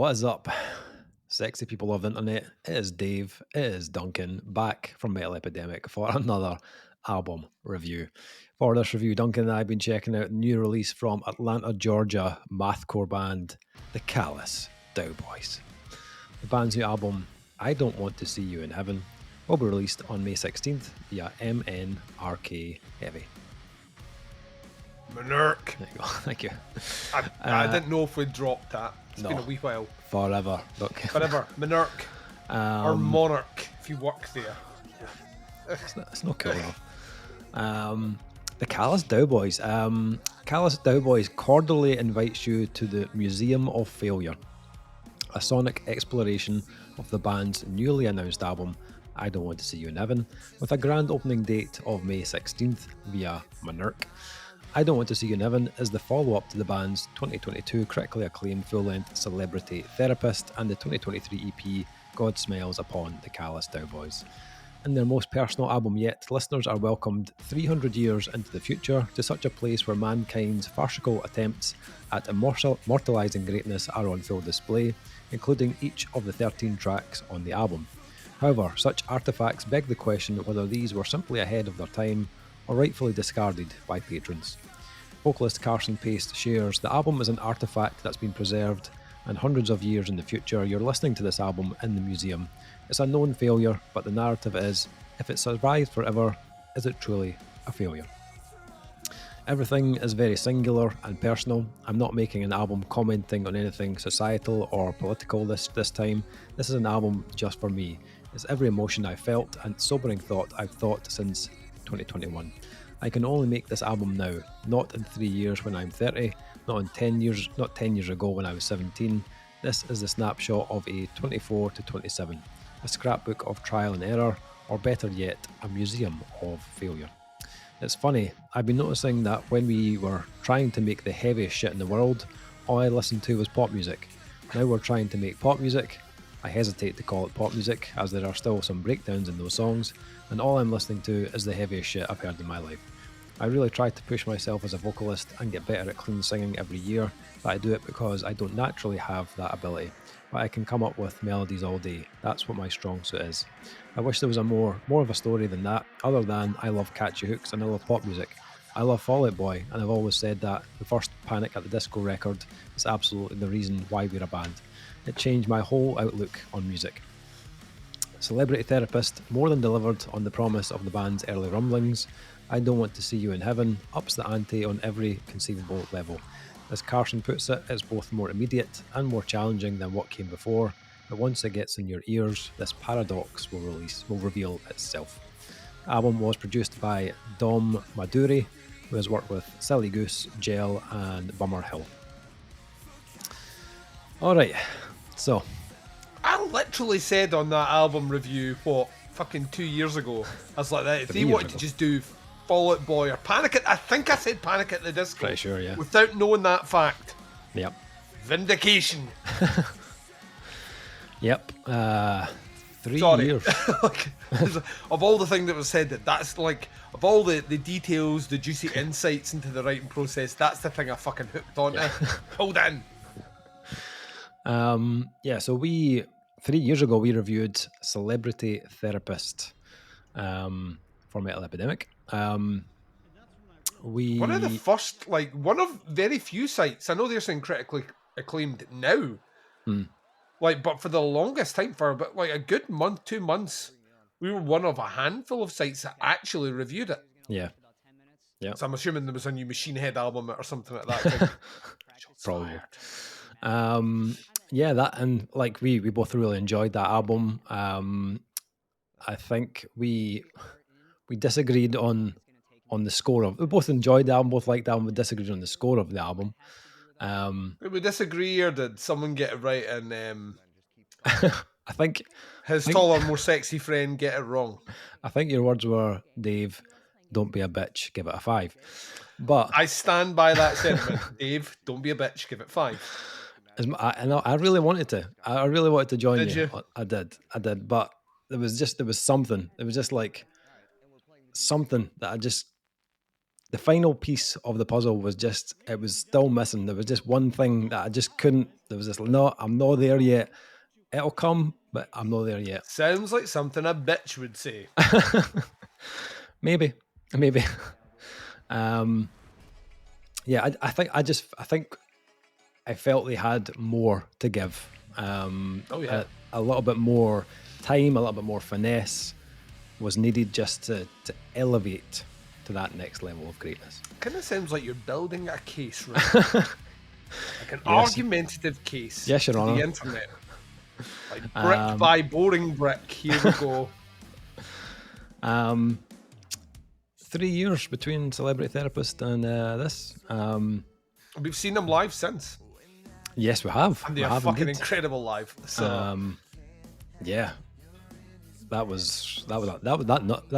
What is up, sexy people of the internet? It is Dave, it is Duncan, back from Metal Epidemic for another album review. For this review, Duncan and I have been checking out the new release from Atlanta, Georgia Mathcore band, the Callous Daoboys. The band's new album, I Don't Want to See You in Heaven, will be released on May 16th via MNRK Heavy. MNRK. There you go, thank you. I didn't know if we dropped that. It's been a wee while. Forever. Look. Forever. MNRK. Or Monarch, if you work there. It's not cool enough. The Callous Daoboys. Callous Daoboys cordially invites you to the Museum of Failure, a sonic exploration of the band's newly announced album, I Don't Want to See You in Heaven, with a grand opening date of May 16th via MNRK. I Don't Want to See You in Heaven is the follow-up to the band's 2022 critically acclaimed full-length Celebrity Therapist and the 2023 EP God Smells Upon the Callous Daoboys. In their most personal album yet, listeners are welcomed 300 years into the future to such a place where mankind's farcical attempts at immortalising greatness are on full display, including each of the 13 tracks on the album. However, such artefacts beg the question whether these were simply ahead of their time or rightfully discarded by patrons. Vocalist Carson Paste shares, the album is an artefact that's been preserved, and hundreds of years in the future you're listening to this album in the museum. It's a known failure, but the narrative is, if it survives forever, is it truly a failure? Everything is very singular and personal. I'm not making an album commenting on anything societal or political this time. This is an album just for me. It's every emotion I've felt and sobering thought I've thought since 2021. I can only make this album now, not in 3 years when I'm 30, not 10 years ago when I was 17. This is the snapshot of a 24 to 27, a scrapbook of trial and error, or better yet, a museum of failure. It's funny, I've been noticing that when we were trying to make the heaviest shit in the world, all I listened to was pop music. Now we're trying to make pop music. I hesitate to call it pop music, as there are still some breakdowns in those songs, and all I'm listening to is the heaviest shit I've heard in my life. I really try to push myself as a vocalist and get better at clean singing every year, but I do it because I don't naturally have that ability. But I can come up with melodies all day. That's what my strong suit is. I wish there was more of a story than that, other than I love catchy hooks and I love pop music. I love Fall Out Boy, and I've always said that the first Panic at the Disco record is absolutely the reason why we're a band. It changed my whole outlook on music. Celebrity Therapist more than delivered on the promise of the band's early rumblings. I Don't Want to See You in Heaven ups the ante on every conceivable level. As Carson puts it, it's both more immediate and more challenging than what came before, but once it gets in your ears, this paradox will reveal itself. The album was produced by Dom Maduri, who has worked with Silly Goose, Gel and Bummer Hill. Alright, so I literally said on that album review, fucking 2 years ago, I was like, that if they wanted to just do Fall Out Boy or I think I said Panic at the Disco. Pretty sure, yeah. Without knowing that fact. Yep. Vindication. Yep. 3 Sorry. years. Like, of all the things that was said, that's like, of all the details, the juicy insights into the writing process, that's the thing I fucking hooked on. Yeah. Hold in. So 3 years ago we reviewed Celebrity Therapist for Metal Epidemic. One of the first, one of very few sites, I know they're saying critically acclaimed now, but for the longest time, for about a good month, 2 months, we were one of a handful of sites that actually reviewed it. Yeah. So I'm assuming there was a new Machine Head album or something like that. Probably. That, and we both really enjoyed that album. I think we disagreed on the score of. We both enjoyed the album, both liked the album. We disagreed on the score of the album. Did we disagree, or did someone get it right? And I think his taller, more sexy friend get it wrong. I think your words were, Dave, don't be a bitch, give it a 5. But I stand by that sentiment. Dave, don't be a bitch, give it 5. I really wanted to. I really wanted to join Did you? I did. But there was something. It was just like something that the final piece of the puzzle was just, it was still missing. There was just one thing that I just couldn't, there was this, no, I'm not there yet. It'll come, but I'm not there yet. Sounds like something a bitch would say. Maybe. Yeah, I think I felt they had more to give. A little bit more time, a little bit more finesse was needed just to elevate to that next level of greatness. Kind of sounds like you're building a case, right? Like an argumentative case. Yes, Your Honor. The internet. Like brick by boring brick. Here we go. 3 years between Celebrity Therapist and this. We've seen them live since. Yes, we have. And they are fucking incredible live. So yeah. That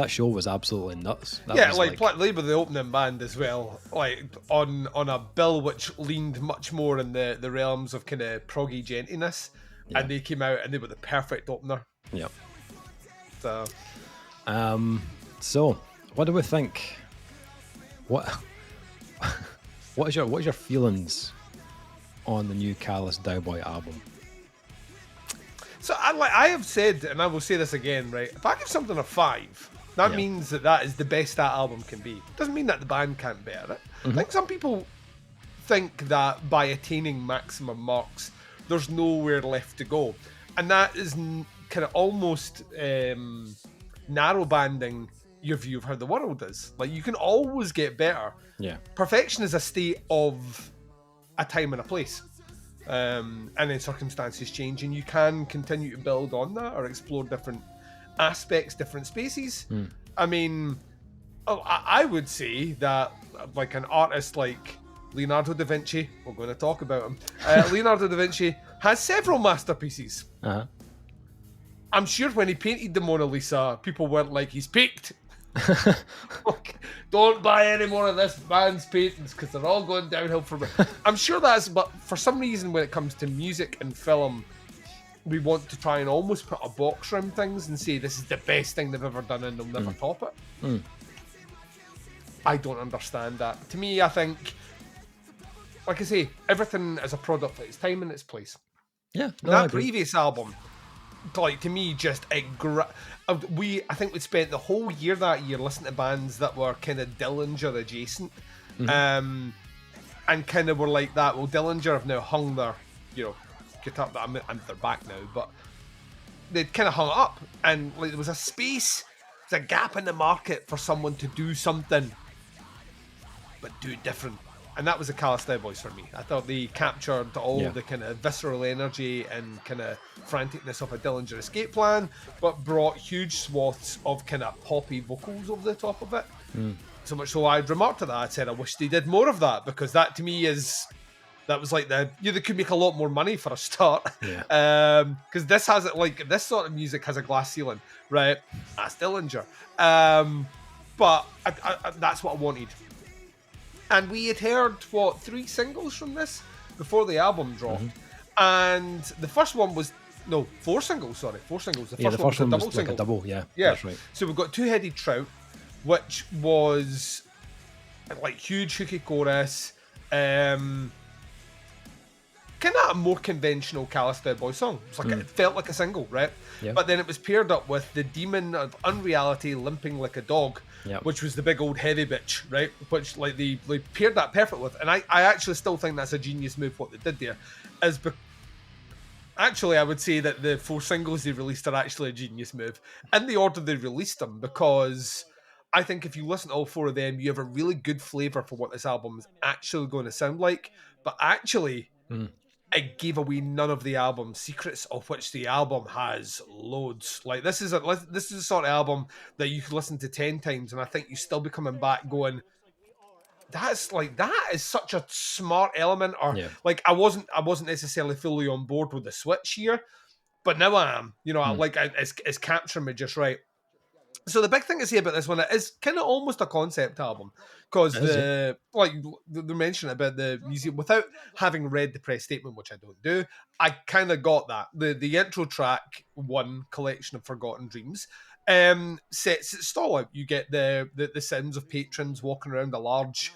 show was absolutely nuts. They were the opening band as well, like on a bill which leaned much more in the realms of kind of proggy gentiness, and they came out and they were the perfect opener. Yeah. So, what do we think? What is your feelings on the new Callous Daoboy album? So I have said, and I will say this again, right? If I give something a 5, that means that is the best that album can be. Doesn't mean that the band can't bear it. I think some people think that by attaining maximum marks, there's nowhere left to go, and that is kind of almost narrow banding your view of how the world is. Like, you can always get better. Yeah. Perfection is a state of a time and a place. And then circumstances change, and you can continue to build on that or explore different aspects, different spaces. I mean, I would say that, like, an artist like Leonardo da Vinci, we're going to talk about him, Leonardo da Vinci has several masterpieces. I'm sure when he painted the Mona Lisa, people weren't like, he's peaked. Don't buy any more of this band's paintings because they're all going downhill from it. I'm sure but for some reason when it comes to music and film, we want to try and almost put a box around things and say this is the best thing they've ever done and they'll never top it. I don't understand that. To me, I think, like I say, everything is a product of its time and its place. Yeah, that previous album, like, to me, just I think we spent the whole year that year listening to bands that were kind of Dillinger adjacent, and kind of were like that. Well, Dillinger have now hung their, guitar. They're back now, but they'd kind of hung it up, and like there was a space, there's a gap in the market for someone to do something, but do it different. And that was the Callous Daoboys for me. I thought they captured all the kind of visceral energy and kind of franticness of a Dillinger Escape Plan, but brought huge swaths of kind of poppy vocals over the top of it. So much so I'd remarked to that. I said, I wish they did more of that, because that to me that was like they could make a lot more money for a start. Because this has it, like, this sort of music has a glass ceiling, right? That's Dillinger. But that's what I wanted. And we had heard, 3 singles from this before the album dropped. And the first one was, 4 singles, sorry. 4 singles. The first one was a double single. Like a double, yeah. That's right. So we've got Two-Headed Trout, which was like huge hooky chorus, kind of a more conventional Callous Daoboy song. It's like it felt like a single, right? Yeah. But then it was paired up with The Demon of Unreality Limping Like a Dog, which was the big old heavy bitch, right? Which, like, they paired that perfect with. And I actually still think that's a genius move, what they did there. Actually, I would say that the 4 singles they released are actually a genius move in the order they released them, because I think if you listen to all 4 of them, you have a really good flavour for what this album is actually going to sound like. But actually, it gave away none of the album's secrets, of which the album has loads. Like, this is a sort of album that you could listen to 10 times, and I think you still be coming back going, that is such a smart element. Or like, I wasn't necessarily fully on board with the switch here, but now I am. It's capturing me just right. So the big thing to say about this one, it is kind of almost a concept album, because they're mentioning about the museum without having read the press statement, which I don't do. I kind of got that the intro track 1, Collection of Forgotten Dreams, sets it stall out. You get the sounds of patrons walking around a large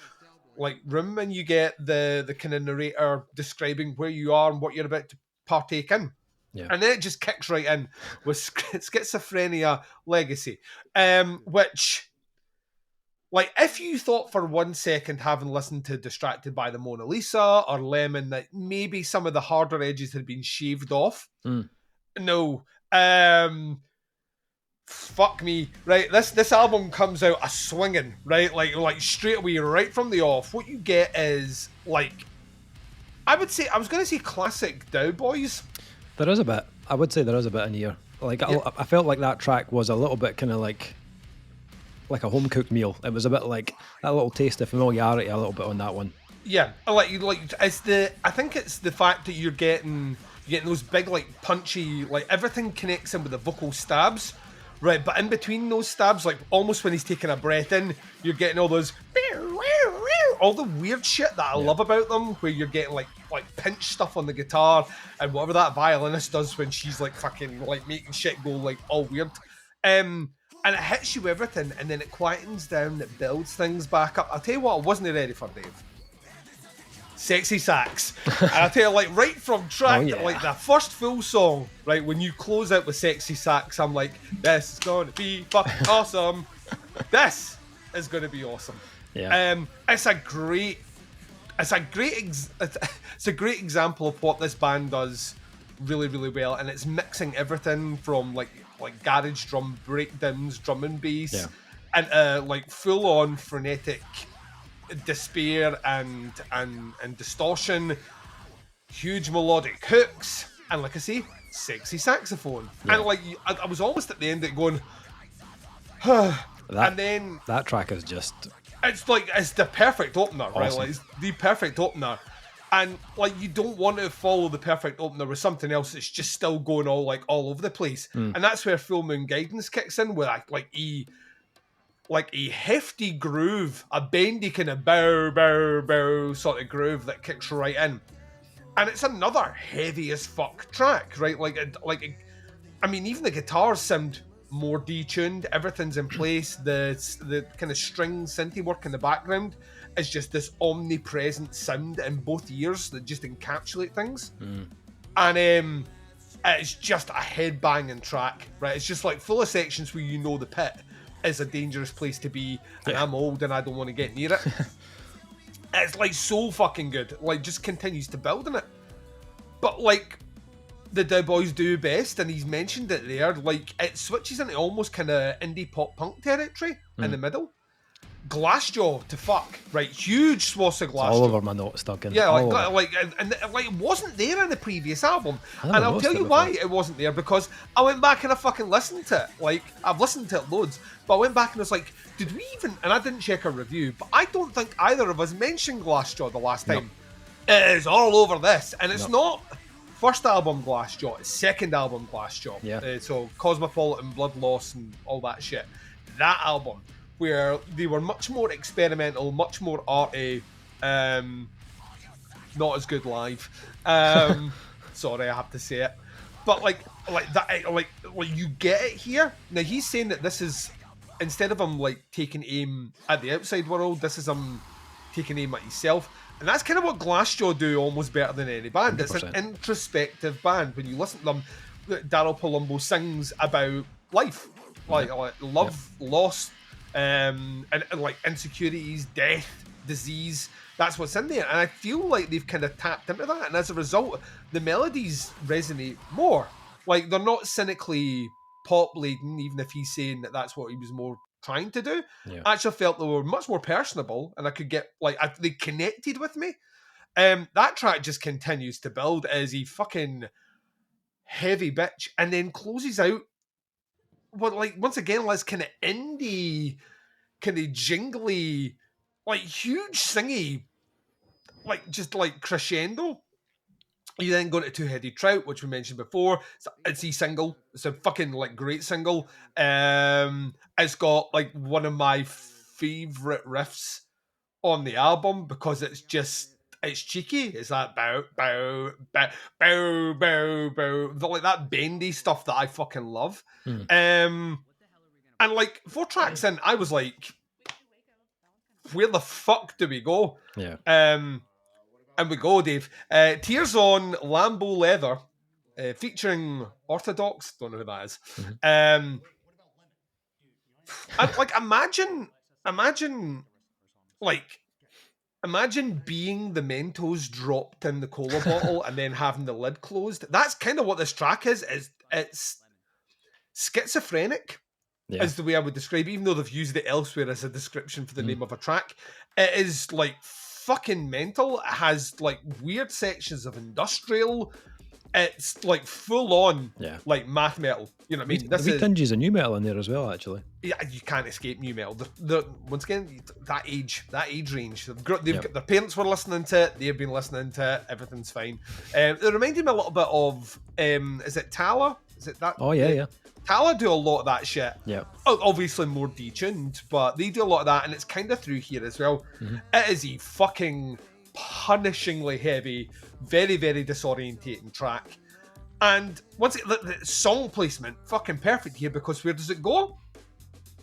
like room, and you get the kind of narrator describing where you are and what you're about to partake in. Yeah. And then it just kicks right in with Schizophrenia Legacy, which, like, if you thought for 1 second, having listened to Distracted by the Mona Lisa or Lemon, that maybe some of the harder edges had been shaved off, no. Fuck me, right? This album comes out a swinging, right? Like straight away, right from the off. What you get is, like, I was going to say classic Daoboys. There is a bit. I would say there is a bit in here. Like, yeah. I felt like that track was a little bit kind of like a home cooked meal. It was a bit like that little taste of familiarity, a little bit on that one. Yeah, like it's I think it's the fact that you're getting those big, like, punchy, like, everything connects in with the vocal stabs. Right, but in between those stabs, like, almost when he's taking a breath in, you're getting all those, all the weird shit that I love about them, where you're getting like pinch stuff on the guitar and whatever that violinist does when she's like fucking like making shit go like all weird. And it hits you everything, and then it quietens down, it builds things back up. I'll tell you what, I wasn't ready for, Dave. Sexy sax. And I'll tell you, like, right from track, like the first full song, right, when you close out with sexy sax, I'm like, this is gonna be fucking awesome. This is gonna be awesome. Yeah. It's a great example of what this band does really, really well, and it's mixing everything from like garage drum breakdowns, drum and bass, and like full on frenetic despair and distortion, huge melodic hooks, and, like I say, sexy saxophone. And like I was almost at the end of it going, and then that track is just, it's like, it's the perfect opener, awesome. Right? Like, it's the perfect opener, and like you don't want to follow the perfect opener with something else that's just still going all over the place, and that's where Full Moon Guidance kicks in with like a hefty groove, a bendy kind of bow, bow, bow sort of groove that kicks right in. And it's another heavy as fuck track, right? I mean, even the guitars sound more detuned, everything's in place, the kind of string synthy work in the background is just this omnipresent sound in both ears that just encapsulate things. And it's just a head-banging track, right? It's just like full of sections where you know the pit is a dangerous place to be, and I'm old and I don't want to get near it. It's like so fucking good, like just continues to build on it. But like the Daoboys do best, and he's mentioned it there, like it switches into almost kind of indie pop punk territory in the middle. Glassjaw to fuck, right? Huge swaths of Glassjaw. All over my notes, Duncan. Yeah, like it wasn't there in the previous album, and I'll tell you why it wasn't there, because I went back and I fucking listened to it. Like, I've listened to it loads, but I went back and I was like, did we even? And I didn't check a review, but I don't think either of us mentioned Glassjaw the last time. No. It is all over this, and it's not first album Glassjaw, it's second album Glassjaw. Yeah. So Cosmopolitan, Blood Loss, and all that shit. That album, where they were much more experimental, much more arty, not as good live. Sorry, I have to say it, but like that, like you get it here. Now he's saying that this is, instead of him like taking aim at the outside world, this is him taking aim at himself, and that's kind of what Glassjaw do almost better than any band. 100%. It's an introspective band. When you listen to them, Daryl Palumbo sings about life, like love, loss. And like insecurities, death, disease, that's what's in there. And I feel like they've kind of tapped into that, and as a result, the melodies resonate more. Like, they're not cynically pop-laden, even if he's saying that that's what he was more trying to do. I actually felt they were much more personable, and I could get, like, they connected with me. That track just continues to build as a fucking heavy bitch, and then closes out, well, like, once again, let's kind of indie, kind of jingly, like huge singy, like just like crescendo. You then go to Two-Headed Trout, which we mentioned before. It's a single. It's a fucking like great single. It's got like one of my favorite riffs on the album because it's cheeky. It's that bow, bow, bow, bow, bow, bow, like that bendy stuff that I fucking love. And like 4 tracks in, I was like, where the fuck do we go? Yeah. And we go, Dave. Tears on Lambo Leather, featuring Orthodox. Don't know who that is. And like, imagine being the Mentos dropped in the cola bottle and then having the lid closed. That's kind of what this track is. It's schizophrenic, is the way I would describe it, even though they've used it elsewhere as a description for the name of a track. It is like fucking mental. It has like weird sections of industrial. It's like full on, like math metal. You know what I mean? There's tinges of new metal in there as well, actually. Yeah, you can't escape new metal. Once again, that age range. They've got, their parents were listening to it. They've been listening to it. Everything's fine. It reminded me a little bit of, is it Tala? Is it that? Oh yeah. Tala do a lot of that shit. Yeah. Obviously more detuned, but they do a lot of that, and it's kind of through here as well. It is a fucking punishingly heavy, very, very disorientating track. And once the song placement, fucking perfect here, because where does it go?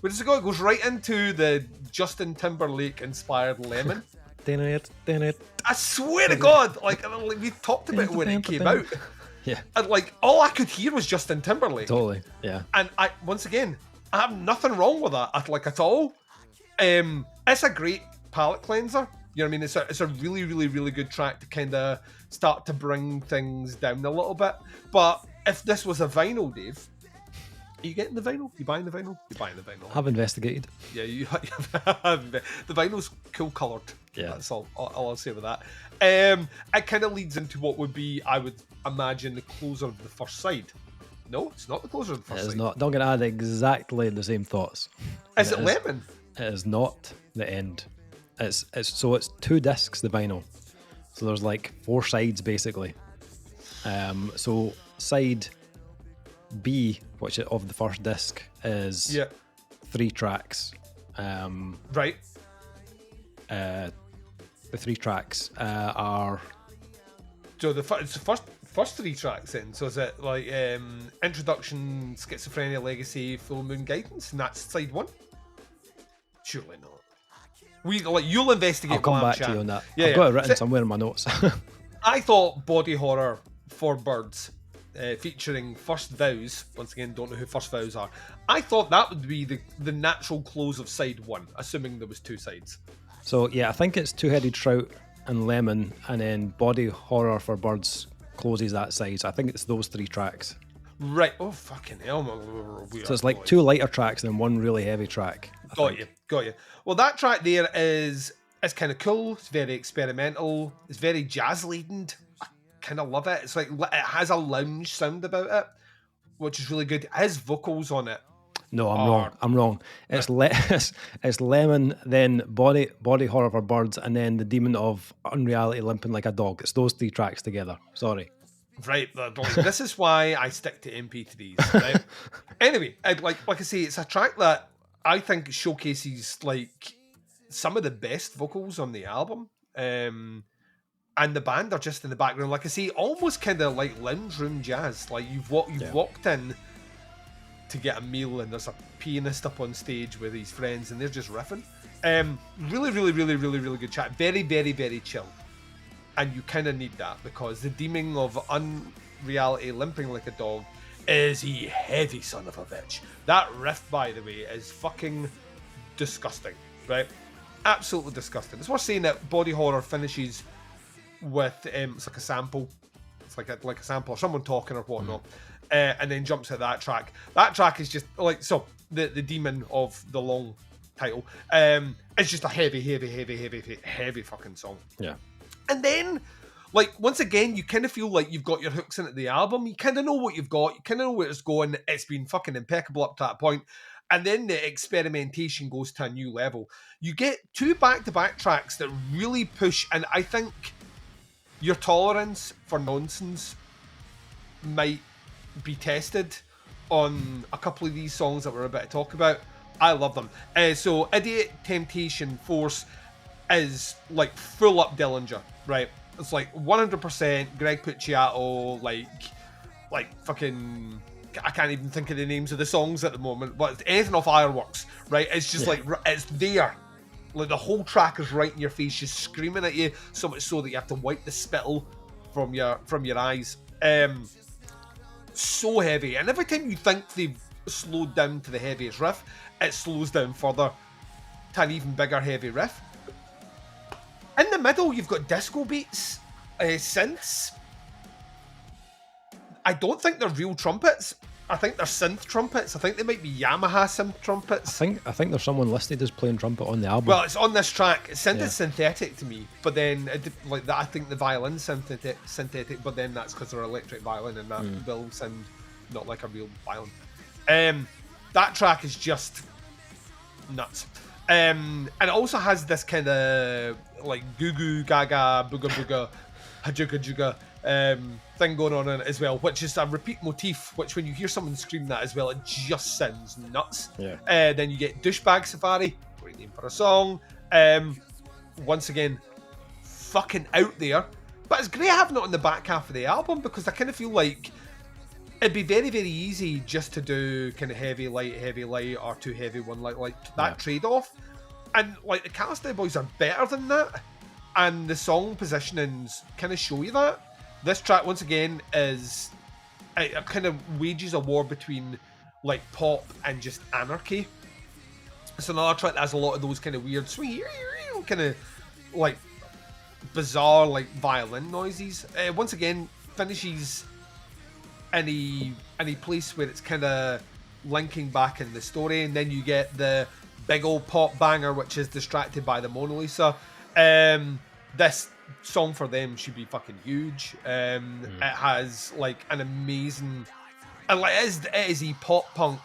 It goes right into the Justin Timberlake inspired Lemon. I swear to God, like we talked about it when it came out. Yeah. And like all I could hear was Justin Timberlake. Totally. Yeah. And I have nothing wrong with that at all. It's a great palate cleanser. You know what I mean? It's a really, really, really good track to kind of start to bring things down a little bit. But if this was a vinyl, Dave, are you getting the vinyl? You buying the vinyl? You're buying the vinyl. I've investigated. Yeah, the vinyl's cool coloured. Yeah. That's all I'll say with that. It kind of leads into what would be, I would imagine, the closer of the first side. No, it's not the closer of the first side. It is not. Duncan had exactly the same thoughts. Is it Lemon? It is not the end. It's 2 discs, the vinyl. So there's like 4 sides basically. So side B, which of the first disc, is 3 tracks. Right. The 3 tracks are. So it's the first 3 tracks in. So is it like Introduction, Schizophrenia, Legacy, Full Moon Guidance, and that's side 1? Surely not. You'll investigate. I'll come back to you on that. Yeah, I've got it written somewhere in my notes. I thought Body Horror for Birds, featuring First Vows. Once again, don't know who First Vows are. I thought that would be the natural close of side 1, assuming there was 2 sides. So yeah, I think it's Two-Headed Trout and Lemon, and then Body Horror for Birds closes that side. So I think it's those 3 tracks. Right. Oh fucking hell! So it's like 2 lighter tracks and then 1 really heavy track. Got you. Well, that track there is kind of cool. It's very experimental. It's very jazz leading. I kind of love it. It's like it has a lounge sound about it, which is really good. His vocals on it. No, I'm wrong. It's it's Lemon, then Body Horror for Birds, and then The Demon of Unreality Limping Like a Dog. It's those 3 tracks together. Sorry. Right, this is why I stick to MP3s. Right? Anyway, like I say, it's a track that I think showcases like some of the best vocals on the album, and the band are just in the background. Like I say, almost kind of like lounge room jazz. Like you've walked in to get a meal, and there's a pianist up on stage with his friends, and they're just riffing. Really, really, really, really, really good track. Very, very, very chill. And you kind of need that, because the Demon of Unreality Limping Like a Dog is a heavy son of a bitch. That riff, by the way, is fucking disgusting, right? Absolutely disgusting. It's worth saying that Body Horror finishes with it's like a sample. It's like a sample, or someone talking or whatnot, and then jumps at that track. That track is just like, so the Demon of the long title. It's just a heavy fucking song. Yeah. And then, like, once again, you kind of feel like you've got your hooks into the album. You kind of know what you've got. You kind of know where it's going. It's been fucking impeccable up to that point. And then the experimentation goes to a new level. You get 2 back-to-back tracks that really push, and I think your tolerance for nonsense might be tested on a couple of these songs that we're about to talk about. I love them. So, Idiot Temptation Force is like full up Dillinger, right? It's like 100% Greg Puciato, like fucking I can't even think of the names of the songs at the moment, but anything off Fireworks, right? It's just like, it's there. Like the whole track is right in your face, just screaming at you, so much so that you have to wipe the spittle from your eyes. So heavy, and every time you think they've slowed down to the heaviest riff, it slows down further to an even bigger heavy riff. In the middle, you've got disco beats, synths. I don't think they're real trumpets. I think they're synth trumpets. I think they might be Yamaha synth trumpets. I think there's someone listed as playing trumpet on the album. Well, it's on this track. It sounded synthetic to me, but then like that, I think the violin's synthetic, but then that's because they're electric violin, and that will sound not like a real violin. That track is just nuts. And it also has this kind of like goo goo gaga booga booga hajuga juga thing going on in it as well, which is a repeat motif, which when you hear someone scream that as well, it just sounds nuts. Then you get Douchebag Safari, great name for a song. Once again, fucking out there. But it's great having it on the back half of the album, because I kind of feel like it'd be very, very easy just to do kind of heavy, light, or too heavy, one light, like that trade-off. And like the Callous Daoboys are better than that, and the song positionings kind of show you that. This track, once again, is it kind of wages a war between like pop and just anarchy. It's another track that has a lot of those kind of weird swing, kind of like bizarre like violin noises. Once again, finishes any place where it's kind of linking back in the story, and then you get the big old pop banger, which is Distracted by the Mona Lisa. This song for them should be fucking huge. It has like an amazing, and like it is a pop punk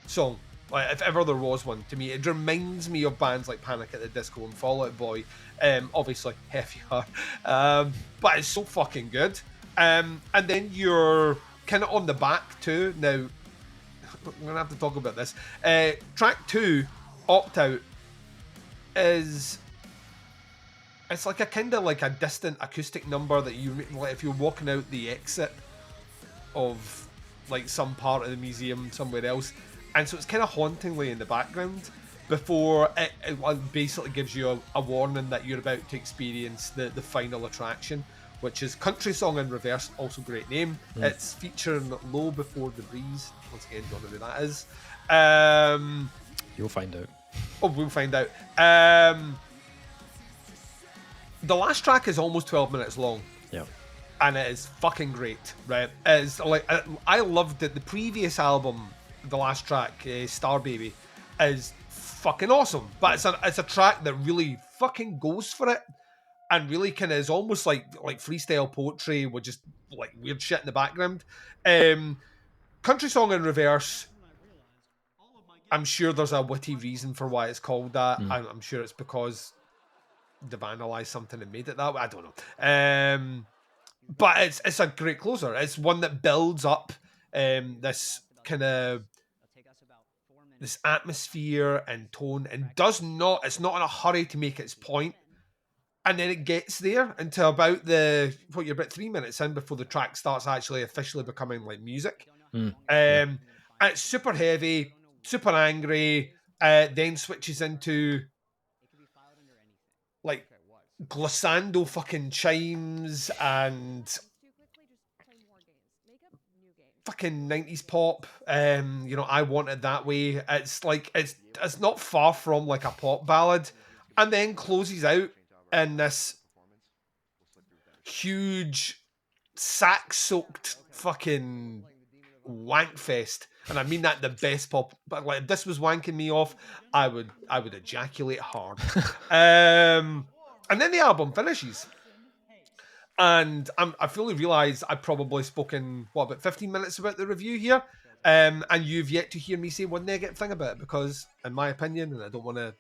song. Like if ever there was one, to me, it reminds me of bands like Panic at the Disco and Fall Out Boy. Obviously heavier, but it's so fucking good. And then you're kind of on the back too. Now we're gonna have to talk about this. Track 2, Opt Out, is it's like a kind of like a distant acoustic number that you like if you're walking out the exit of like some part of the museum somewhere else, and so it's kind of hauntingly in the background before it basically gives you a warning that you're about to experience the final attraction, which is Country Song in Reverse, also great name. It's featuring Low Before the Breeze. Once again, don't know who that is. You'll find out. Oh, we'll find out. The last track is almost 12 minutes long. Yeah. And it is fucking great, right? It's like I loved it. The previous album, the last track, Star Baby, is fucking awesome. But it's a track that really fucking goes for it, and really kind of is almost like freestyle poetry with just like weird shit in the background. Country Song in Reverse, I'm sure there's a witty reason for why it's called that. I'm sure it's because they've analysed something and made it that way. I don't know. But it's a great closer. It's one that builds up this kind of this atmosphere and tone, and it's not in a hurry to make its point. And then it gets there until about you're about 3 minutes in before the track starts actually officially becoming like music. And it's super heavy, super angry, then switches into like glissando fucking chimes and fucking 90s pop. I Want It That Way. It's like it's not far from like a pop ballad, and then closes out in this huge sax-soaked fucking wank fest. And I mean that the best pop, but like if this was wanking me off, I would ejaculate hard. And then the album finishes, and I fully realise I've probably spoken about 15 minutes about the review here, and you've yet to hear me say one negative thing about it, because in my opinion, and I don't want to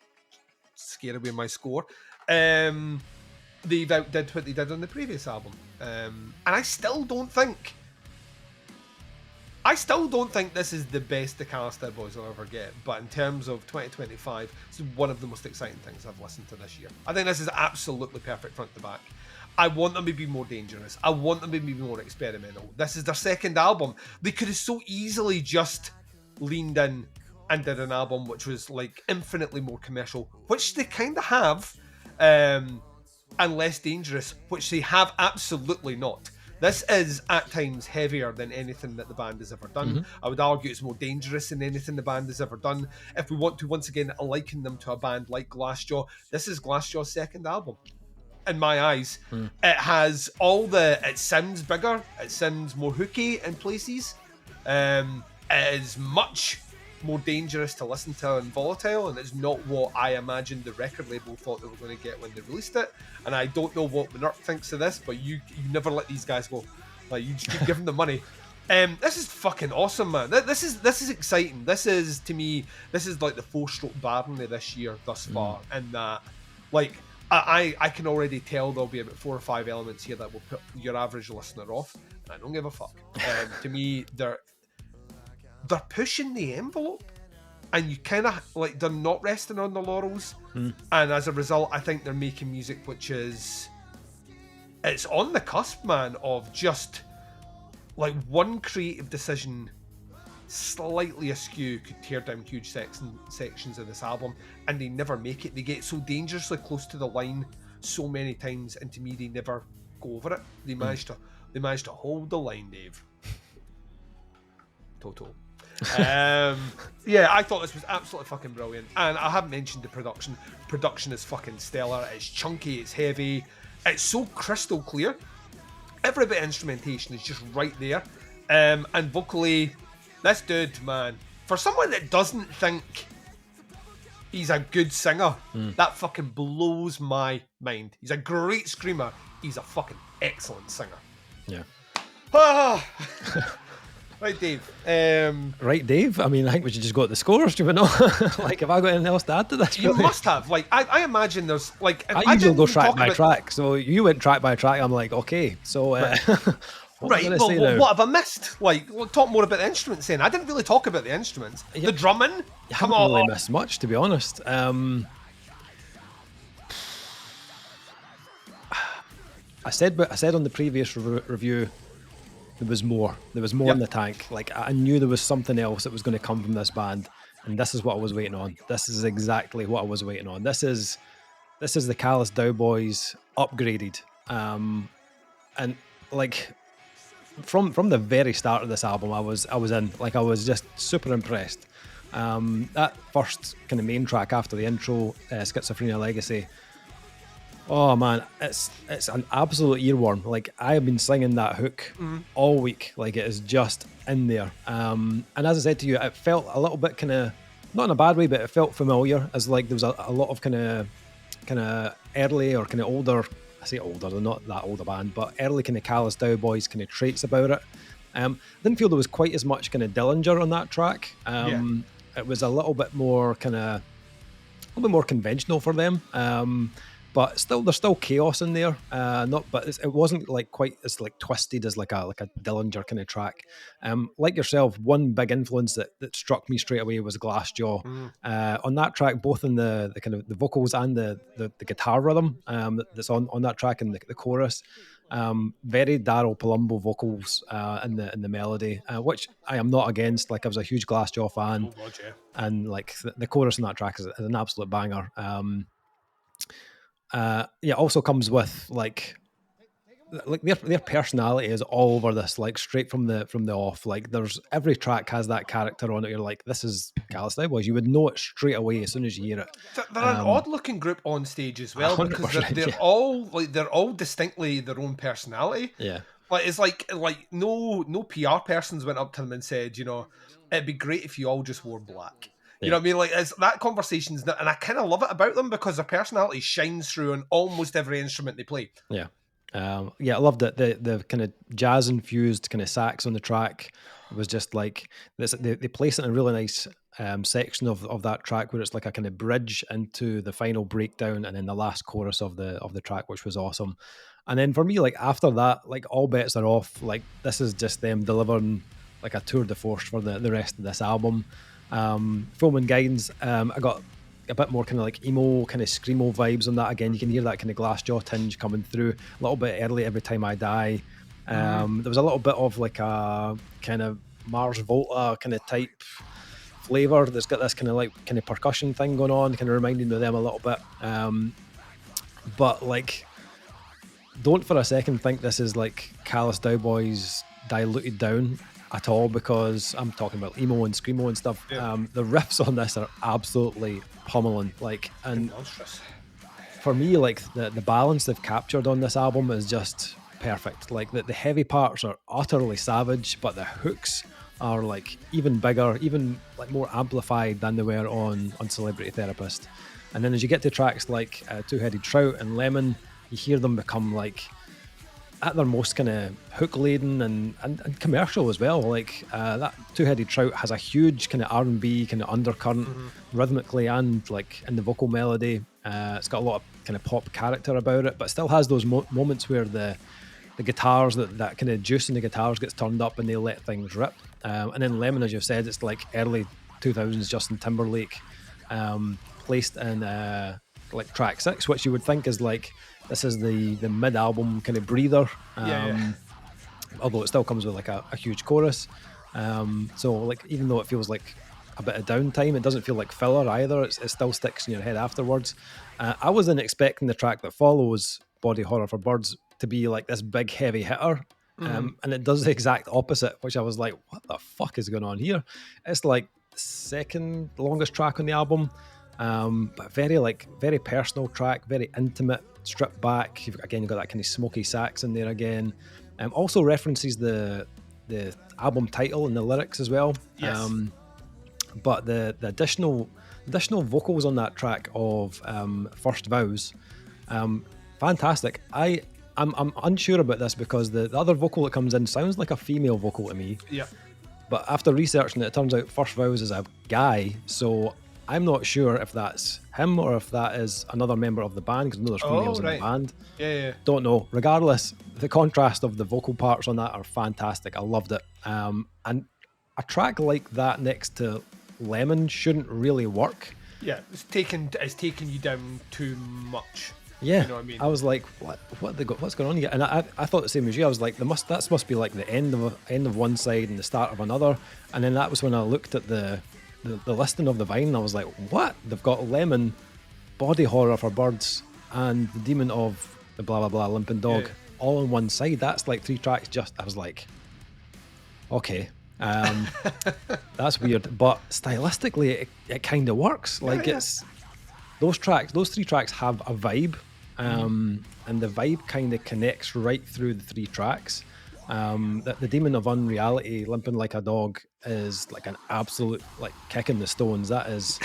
scare away my score, they've outdid what they did on the previous album, and I still don't think this is the best the Callous Daoboys will ever get, but in terms of 2025, it's one of the most exciting things I've listened to this year. I think this is absolutely perfect front to back. I want them to be more dangerous. I want them to be more experimental. This is their second album. They could have so easily just leaned in and did an album which was like infinitely more commercial, which they kind of have, and less dangerous, which they have absolutely not. This is at times heavier than anything that the band has ever done. Mm-hmm. I would argue it's more dangerous than anything the band has ever done. If we want to once again liken them to a band like Glassjaw, this is Glassjaw's second album. In my eyes, it has it sounds bigger, it sounds more hooky in places. It is much more dangerous to listen to and volatile, and it's not what I imagined the record label thought they were going to get when they released it. And I don't know what MNRK thinks of this, but you never let these guys go. Like, you just keep giving them money. This is fucking awesome, man. This is exciting. This is, to me, this is like the 4-stroke Barney this year thus far, and that, like, I can already tell there'll be about 4 or 5 elements here that will put your average listener off, and I don't give a fuck. To me, they're pushing the envelope, and you kind of like, they're not resting on the laurels, and as a result, I think they're making music which is, it's on the cusp, man, of just like one creative decision slightly askew could tear down huge sections of this album, and they never make it. They get so dangerously close to the line so many times, and to me, they never go over it. They managed to hold the line, Dave. Total. Yeah, I thought this was absolutely fucking brilliant, and I haven't mentioned the production. Production is fucking stellar. It's chunky, it's heavy, it's so crystal clear. Every bit of instrumentation is just right there, and vocally, this dude, man, for someone that doesn't think he's a good singer, that fucking blows my mind. He's a great screamer. He's a fucking excellent singer. Yeah. Right, Dave. Right, Dave. I mean, I think we should just go to the scores, do we know? Like, have I got anything else to add to this? You must have. Like, I imagine there's, like... I usually go track by track, so you went track by track. I'm like, okay, so... Right, well, what have I missed? Like, talk more about the instruments then. I didn't really talk about the instruments. The drumming? You haven't really missed much, to be honest. I said on the previous review, there was more. There was more in the tank. Like, I knew there was something else that was going to come from this band, and this is what I was waiting on. This is exactly what I was waiting on. This is the Callous Daoboys upgraded, and like from the very start of this album, I was in. Like, I was just super impressed. That first kind of main track after the intro, Schizophrenia Legacy. Oh man, it's an absolute earworm. Like, I have been singing that hook all week. Like, it is just in there. And as I said to you, it felt a little bit kind of, not in a bad way, but it felt familiar, as like there was a lot of kind of early or kind of older. I say older, they're not that old a band, but early kind of Callous Daoboys kind of traits about it. Didn't feel there was quite as much kind of Dillinger on that track. It was a little bit more conventional for them. But still, there's still chaos in there. But it wasn't like quite as like twisted as like a Dillinger kind of track. Like yourself, one big influence that struck me straight away was Glassjaw. On that track, both in the kind of the vocals and the guitar rhythm that's on that track and the chorus. Very Daryl Palumbo vocals in the melody, which I am not against. Like, I was a huge Glassjaw fan, and like the chorus in that track is an absolute banger. Also comes with like their personality is all over this, like straight from the off. Like, there's every track has that character on it. You're like, this is Callous Daoboys. You would know it straight away as soon as you hear it. They're an odd looking group on stage as well, because they're all distinctly their own personality. Yeah. Like, it's like no PR persons went up to them and said, you know, it'd be great if you all just wore black. You know what I mean? Like, it's, that conversation's not, and I kind of love it about them because their personality shines through on almost every instrument they play. Yeah. I loved it. The kind of jazz infused kind of sax on the track was just like this. They place it in a really nice section of that track where it's like a kind of bridge into the final breakdown and then the last chorus of the track, which was awesome. And then for me, like, after that, like, all bets are off. Like, this is just them delivering like a tour de force for the rest of this album. Film and guidance, I got a bit more kind of like emo, kind of screamo vibes on that. Again, you can hear that kind of Glassjaw tinge coming through a little bit early. Every Time I Die. There was a little bit of like a kind of Mars Volta kind of type flavor that's got this kind of like kind of percussion thing going on, kind of reminding me of them a little bit. But like, don't for a second think this is like Callous Daoboys diluted down at all, because I'm talking about emo and screamo and stuff. Yeah. The riffs on this are absolutely pummeling. Like, and monstrous. For me, like the balance they've captured on this album is just perfect. Like the heavy parts are utterly savage, but the hooks are like even bigger, even like more amplified than they were on Celebrity Therapist. And then as you get to tracks like Two-Headed Trout and Lemon, you hear them become like at their most kind of hook laden and commercial as well. Like that Two-Headed Trout has a huge kind of R&B kind of undercurrent rhythmically and like in the vocal melody. It's got a lot of kind of pop character about it, but still has those moments where the guitars, that kind of juice in the guitars gets turned up and they let things rip. And then Lemon, as you've said, it's like early 2000s Justin Timberlake, placed in like track 6, which you would think is like, this is the mid-album kind of breather. Although it still comes with like a huge chorus. So like, even though it feels like a bit of downtime, it doesn't feel like filler either. It still sticks in your head afterwards. I wasn't expecting the track that follows, Body Horror for Birds, to be like this big heavy hitter. And it does the exact opposite, which I was like, what the fuck is going on here? It's like the second longest track on the album, but very personal track, very intimate, stripped back. You've got that kind of smoky sax in there again. Also references the album title and the lyrics as well. Yes. But the additional vocals on that track of First Vows, fantastic. I'm unsure about this because the other vocal that comes in sounds like a female vocal to me. Yeah. But after researching it, it turns out First Vows is a guy, so I'm not sure if that's him or if that is another member of the band, because I know there's females in the band. Yeah. Don't know. Regardless, the contrast of the vocal parts on that are fantastic. I loved it. And a track like that next to Lemon shouldn't really work. Yeah, it's taken you down too much. Yeah, you know what I mean. I was like, what's going on here? And I thought the same as you. I was like, that must be like the end of one side and the start of another. And then that was when I looked at the listing of the Vine, and I was like, what? They've got Lemon, Body Horror for Birds, and the Demon of the blah blah blah Limping Dog all on one side. That's like 3 tracks. I was like, okay. That's weird, but stylistically it kind of works. Like it's those 3 tracks have a vibe, and the vibe kind of connects right through the 3 tracks. The Demon of Unreality, Limping Like a Dog, is like an absolute like kick in the stones. That is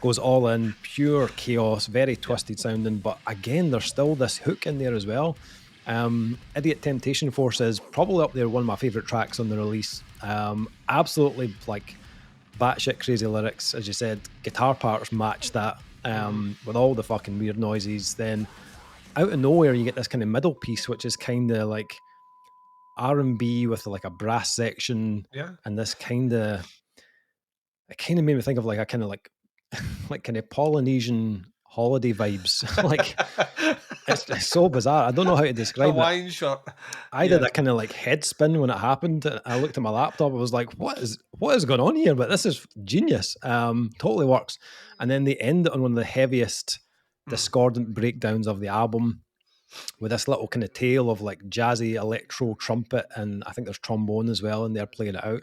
goes all in, pure chaos, very twisted sounding, but again there's still this hook in there as well. Idiot Temptation Force is probably up there, one of my favorite tracks on the release. Absolutely like batshit crazy lyrics, as you said. Guitar parts match that, with all the fucking weird noises. Then out of nowhere you get this kind of middle piece, which is kind of like R&B with like a brass section, and this kind of made me think of like a kind of like kind of Polynesian holiday vibes. Like it's so bizarre. I don't know how to describe Hawaiian shirt. I did a kind of like head spin when it happened. I looked at my laptop. I was like, what is going on here? But this is genius. Totally works. And then they end on one of the heaviest discordant breakdowns of the album, with this little kind of tail of like jazzy electro trumpet, and I think there's trombone as well, and they're playing it out.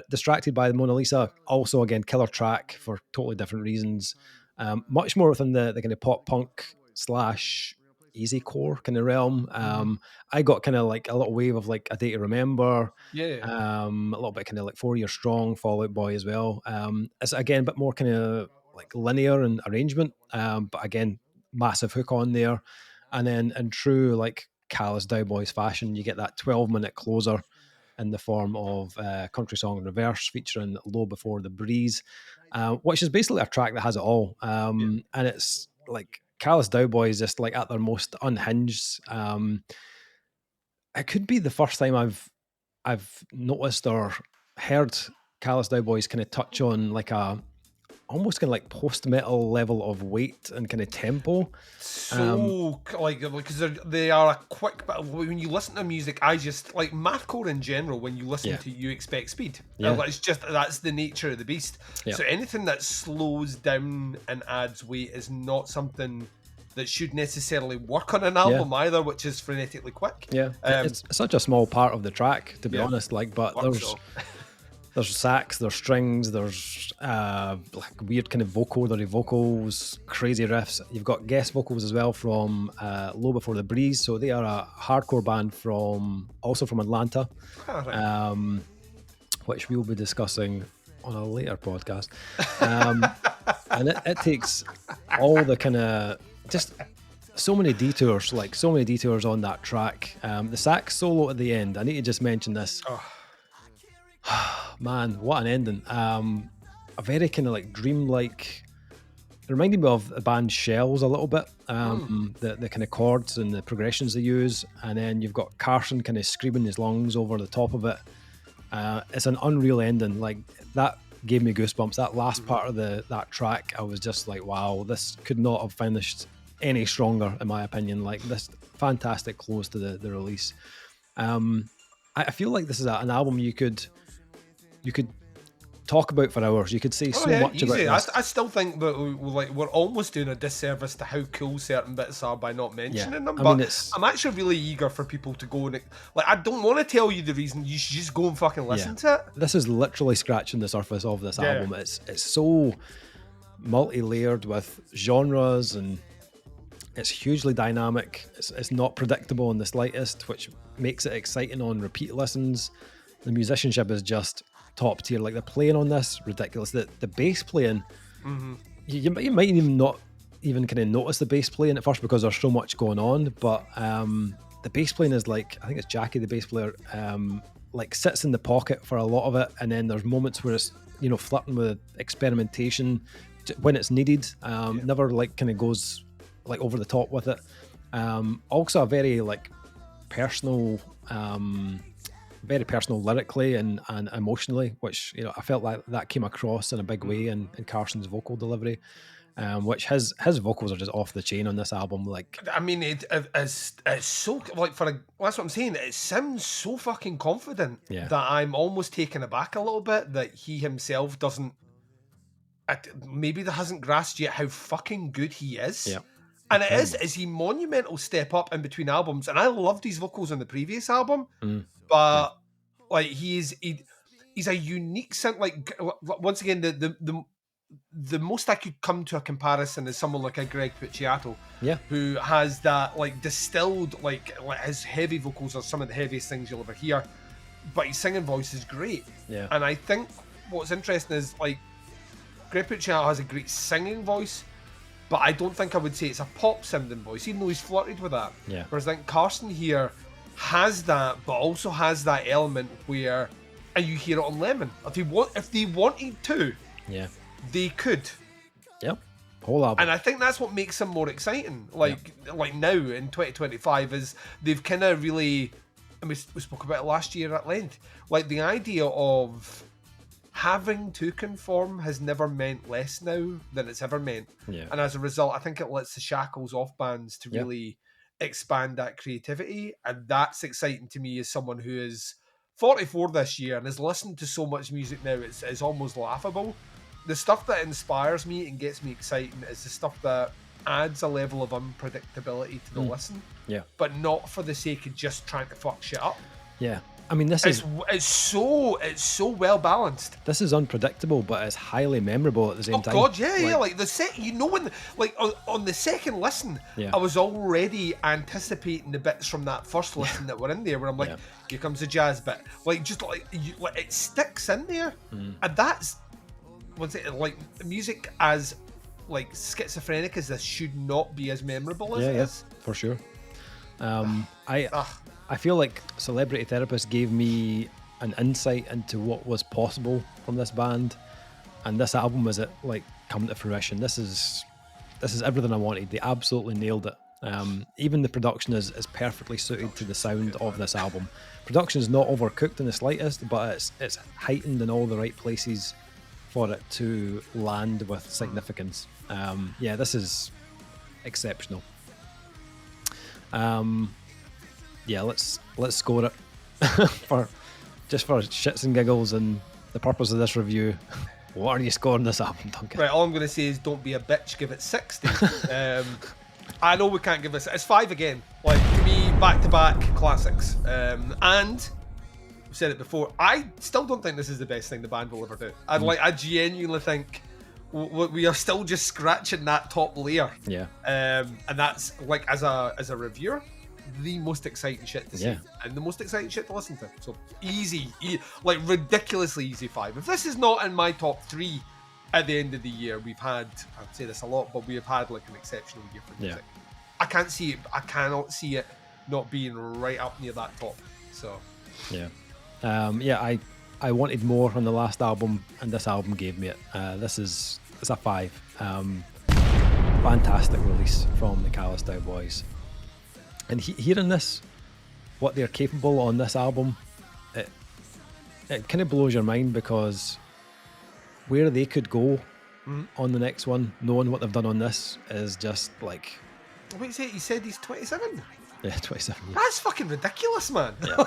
Distracted by the Mona Lisa, also again killer track for totally different reasons. Much more within the kind of pop punk / easy core kind of realm. I got kind of like a little wave of like A Day to Remember. A little bit kind of like 4 Year Strong, Fall Out Boy as well. It's again a bit more kind of like linear in arrangement, but again massive hook on there. And then in true like Callous Daoboys fashion, you get that 12-minute closer in the form of Country Song in Reverse featuring Low Before the Breeze, which is basically a track that has it all. And it's like Callous Daoboys just like at their most unhinged. It could be the first time I've noticed or heard Callous Daoboys kind of touch on like a almost kind of like post-metal level of weight and kind of tempo. So because they are a quick, but when you listen to music, I just like Mathcore in general. When you listen to You Expect Speed, it's just that's the nature of the beast. So anything that slows down and adds weight is not something that should necessarily work on an album either, which is frenetically quick. It's such a small part of the track, to be honest. Like, but there's sax, there's strings, there's like weird kind of vocodery vocals, crazy riffs. You've got guest vocals as well from Low Before the Breeze. So they are a hardcore band also from Atlanta, which we'll be discussing on a later podcast. And it takes all the kind of just so many detours on that track. The sax solo at the end, I need to just mention this. Man, what an ending. A very kind of like dreamlike, it reminded me of the band Shells a little bit. The kind of chords and the progressions they use, and then you've got Carson kind of screaming his lungs over the top of it. It's an unreal ending. Like, that gave me goosebumps. That last part of that track, I was just like, wow, this could not have finished any stronger, in my opinion. Like, this fantastic close to the release. I feel like this is an album you could talk about for hours. You could say much about this. I still think that we're almost doing a disservice to how cool certain bits are by not mentioning them. But I'm actually really eager for people to go and I don't want to tell you the reason. You should just go and fucking listen to it. This is literally scratching the surface of this album. It's so multi-layered with genres, and it's hugely dynamic. It's not predictable in the slightest, which makes it exciting on repeat listens. The musicianship is just top tier. Like, the playing on this, ridiculous. The bass playing, you might even not even kind of notice the bass playing at first because there's so much going on, but the bass playing is like, I think it's Jackie, the bass player, like sits in the pocket for a lot of it, and then there's moments where it's, you know, flirting with experimentation when it's needed. Never like kind of goes like over the top with it. Also a very like personal, very personal lyrically and emotionally, which, you know, I felt like that came across in a big way in Carson's vocal delivery, which his vocals are just off the chain on this album. Like, I mean, it's so like that's what I'm saying. It sounds so fucking confident that I'm almost taken aback a little bit that he himself doesn't. Maybe there hasn't grasped yet how fucking good he is. Yeah. And it is a monumental step up in between albums. And I loved his vocals on the previous album, but like he's a unique sound. Like, once again, the most I could come to a comparison is someone like a Greg Puciato, who has that like distilled, like his heavy vocals are some of the heaviest things you'll ever hear, but his singing voice is great. Yeah. And I think what's interesting is like Greg Puciato has a great singing voice, but I don't think I would say it's a pop sounding voice, even though he's flirted with that. Yeah. Whereas I think Carson here has that, but also has that element where, and you hear it on Lemon. If they wanted to, they could. Yep. Whole album. And I think that's what makes him more exciting. Like now in 2025 is they've kind of really, and we spoke about it last year at length. Like, the idea of having to conform has never meant less now than it's ever meant. Yeah. And as a result, I think it lets the shackles off bands to really expand that creativity. And that's exciting to me as someone who is 44 this year and has listened to so much music now, it's almost laughable. The stuff that inspires me and gets me exciting is the stuff that adds a level of unpredictability to the listen. Yeah. But not for the sake of just trying to fuck shit up. Yeah. I mean, it's so well balanced. This is unpredictable, but it's highly memorable at the same time. Oh god, yeah. Like when on the second listen, I was already anticipating the bits from that first listen that were in there, where I'm like, here comes the jazz bit. Like, just like it sticks in there, and that's like music as like schizophrenic as this should not be as memorable as it is. For sure. I feel like Celebrity Therapist gave me an insight into what was possible from this band, and this album was it like come to fruition. This is everything I wanted. They absolutely nailed it. Even the production is perfectly suited to the sound of this album. Production is not overcooked in the slightest, but it's heightened in all the right places. for it to land with significance. Yeah, this is exceptional. Yeah, let's score it for shits and giggles and the purpose of this review. What are you scoring this album, Duncan? Right, all I'm going to say is don't be a bitch, give it 60. I know we can't give this. It's 5 again. Like, to me, back-to-back classics. And I've said it before, I still don't think this is the best thing the band will ever do. I genuinely think we are still just scratching that top layer. Yeah. And that's, like, as a reviewer, the most exciting shit to see and the most exciting shit to listen to. So easy, like ridiculously easy 5. If this is not in my top 3 at the end of the year, we've had, I'd say this a lot, but we have had like an exceptional year for music. I can't see it. I cannot see it not being right up near that top. So I wanted more on the last album, and this album gave me it. It's a 5. Fantastic release from the Callous Daoboys. And hearing this, what they're capable on this album, it kind of blows your mind, because where they could go on the next one, knowing what they've done on this, is just like... What did he said he's 27? Yeah, 27. Yeah. That's fucking ridiculous, man. Yeah.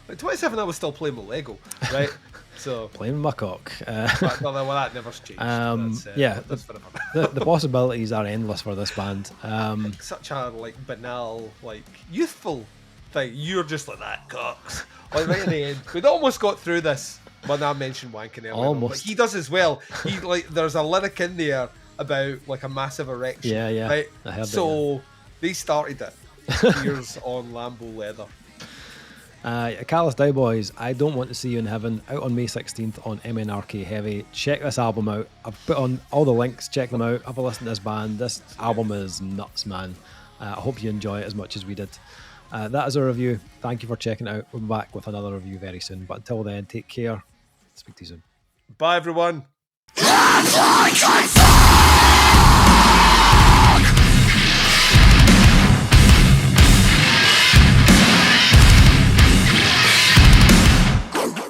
Like 27, I was still playing with Lego, right? So playing with my cock. Well, that never's changed. That's the possibilities are endless for this band. Like such a like banal, like youthful thing. You're just like that cocks. Like right at the end, we'd almost got through this. Well, I mentioned wanking earlier, almost. but he does as well. He like there's a lyric in there about like a massive erection. Yeah. Right? I heard so they started it. Tears on Lambo leather. Callous Daoboys, I Don't Want to See You in Heaven, out on May 16th on MNRK Heavy. Check this album out. I've put on all the links, check them out. Have a listen to this band. This album is nuts, man. I hope you enjoy it as much as we did. That is our review. Thank you for checking it out. We'll be back with another review very soon. But until then, take care. Speak to you soon. Bye, everyone.